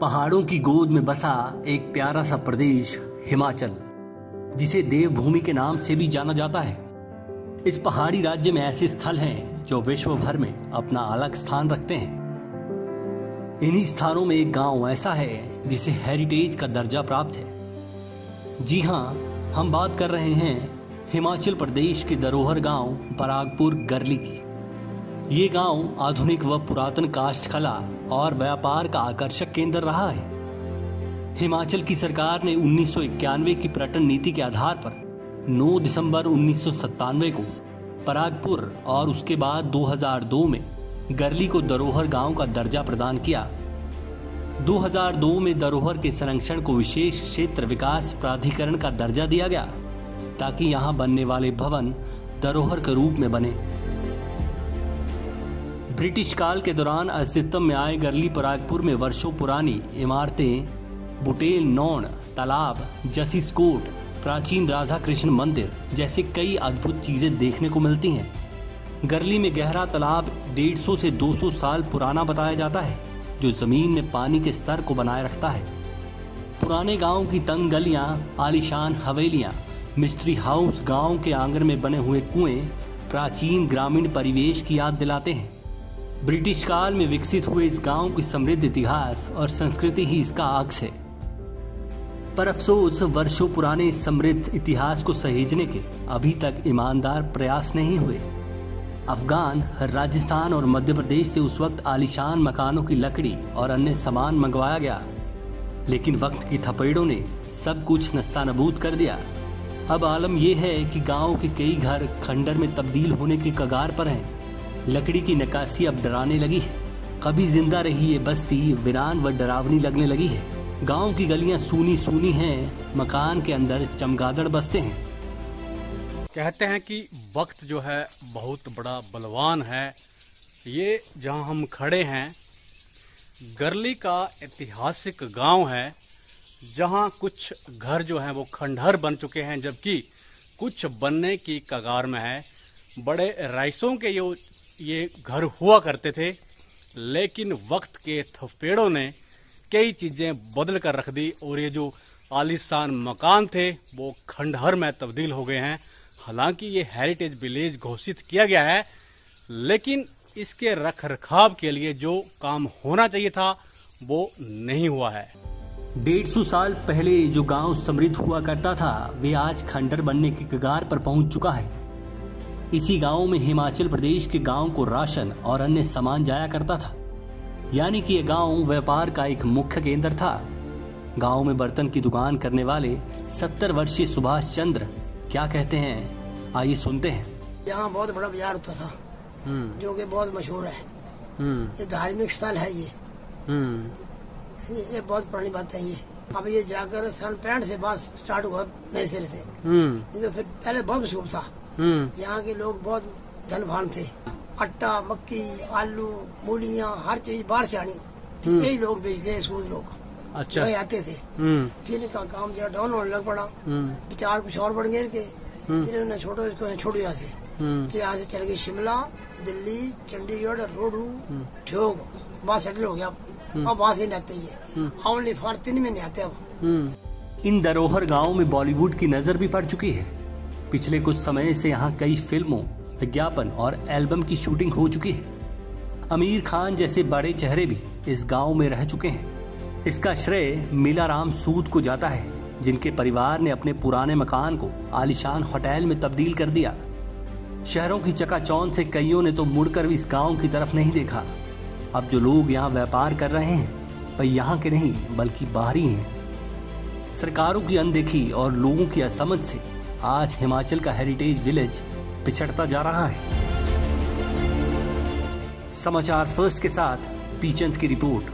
पहाड़ों की गोद में बसा एक प्यारा सा प्रदेश हिमाचल, जिसे देवभूमि के नाम से भी जाना जाता है। इस पहाड़ी राज्य में ऐसे स्थल हैं जो विश्व भर में अपना अलग स्थान रखते हैं। इन्हीं स्थानों में एक गांव ऐसा है जिसे हेरिटेज का दर्जा प्राप्त है। जी हां, हम बात कर रहे हैं हिमाचल प्रदेश के धरोहर गांव परागपुर गरली की। ये गांव आधुनिक व पुरातन काष्ठकला और व्यापार का आकर्षक केंद्र रहा है। हिमाचल की सरकार ने 1991 की पर्यटन नीति के आधार पर 9 दिसंबर 1997 को परागपुर और उसके बाद 2002 में गरली को धरोहर गांव का दर्जा प्रदान किया। 2002 में धरोहर के संरक्षण को विशेष क्षेत्र विकास प्राधिकरण का दर्जा दिया गया ताकि यहां बनने वाले भवन धरोहर के रूप में बने। ब्रिटिश काल के दौरान अस्तित्व में आए गरली परागपुर में वर्षों पुरानी इमारतें, बुटेल नौण, तालाब, जसीस कोट, प्राचीन राधा कृष्ण मंदिर जैसे कई अद्भुत चीजें देखने को मिलती हैं। गरली में गहरा तालाब 150 से 200 साल पुराना बताया जाता है, जो जमीन में पानी के स्तर को बनाए रखता है। पुराने गांव की तंग गलियां, आलीशान हवेलियां, मिस्ट्री हाउस, गांव के आंगन में बने हुए कुएं प्राचीन ग्रामीण परिवेश की याद दिलाते हैं। ब्रिटिश काल में विकसित हुए इस गांव की समृद्ध इतिहास और संस्कृति ही इसका अक्स है। पर अफसोस, वर्षों पुराने इस समृद्ध इतिहास को सहेजने के अभी तक ईमानदार प्रयास नहीं हुए। अफगान, राजस्थान और मध्य प्रदेश से उस वक्त आलीशान मकानों की लकड़ी और अन्य सामान मंगवाया गया, लेकिन वक्त की थपेड़ों ने सब कुछ नस्तानबूद कर दिया। अब आलम यह है कि गांव के कई घर खंडर में तब्दील होने के कगार पर हैं। लकड़ी की नक्काशी अब डराने लगी है। कभी जिंदा रही ये बस्ती वीरान व डरावनी लगने लगी है। गांव की गलियां सूनी सूनी हैं, मकान के अंदर चमगादड़ बसते हैं। कहते हैं कि वक्त जो है बहुत बड़ा बलवान है। ये जहां हम खड़े हैं गरली का ऐतिहासिक गांव है, जहां कुछ घर जो हैं वो खंडहर बन चुके हैं, जबकि कुछ बनने की कगार में है। बड़े राइसों के ये घर हुआ करते थे, लेकिन वक्त के थपेड़ों ने कई चीजें बदल कर रख दी और ये जो आलीशान मकान थे वो खंडहर में तब्दील हो गए हैं। हालांकि ये हेरिटेज विलेज घोषित किया गया है, लेकिन इसके रख रखाव के लिए जो काम होना चाहिए था वो नहीं हुआ है। 150 साल पहले जो गांव समृद्ध हुआ करता था, वे आज खंडर बनने की कगार पर पहुंच चुका है। इसी गांव में हिमाचल प्रदेश के गांव को राशन और अन्य सामान जाया करता था, यानी कि यह गांव व्यापार का एक मुख्य केंद्र था। गांव में बर्तन की दुकान करने वाले 70 वर्षीय सुभाष चंद्र क्या कहते हैं, आइए सुनते हैं। यहाँ बहुत बड़ा बाजार होता था, जो कि बहुत मशहूर है। ये धार्मिक स्थल है। ये बहुत पुरानी बात है। ये अब ये जाकर सन 65 से बस स्टार्ट हुआ नए सिरे से। तो फिर पहले बहुत मशहूर था। यहाँ के लोग बहुत धनवान थे। आटा, मक्की, आलू, मूलियाँ, हर चीज बाहर से आनी, यही लोग बेचते सूद लोग। अच्छा, आते थे। फिर इनका काम जरा डाउन होने लग पड़ा, विचार कुछ और बढ़ गए इनके। फिर उन्होंने छोड़ो यहाँ से। फिर यहाँ से चल गए शिमला, दिल्ली, चंडीगढ़, रोडू, ठियोग, वहाँ सेटल हो गया। अब वहाँ से नहीं आते ये, ओनली फॉर 3 महीने आते अब। इन धरोहर गाँव में बॉलीवुड की नजर भी पड़ चुकी है। पिछले कुछ समय से यहाँ कई फिल्मों, विज्ञापन और एल्बम की शूटिंग हो चुकी है। आमिर खान जैसे बड़े चेहरे भी इस गांव में रह चुके हैं। इसका श्रेय मीलाराम सूद को जाता है, जिनके परिवार ने अपने पुराने मकान को आलीशान होटल में तब्दील कर दिया। शहरों की चकाचौंध से कईयों ने तो मुड़कर भी इस गांव की तरफ नहीं देखा। अब जो लोग यहाँ व्यापार कर रहे हैं वह यहाँ के नहीं बल्कि बाहरी हैं। सरकारों की अनदेखी और लोगों की असमझ से आज हिमाचल का हेरिटेज विलेज पिछड़ता जा रहा है। समाचार फर्स्ट के साथ पी चंद की रिपोर्ट।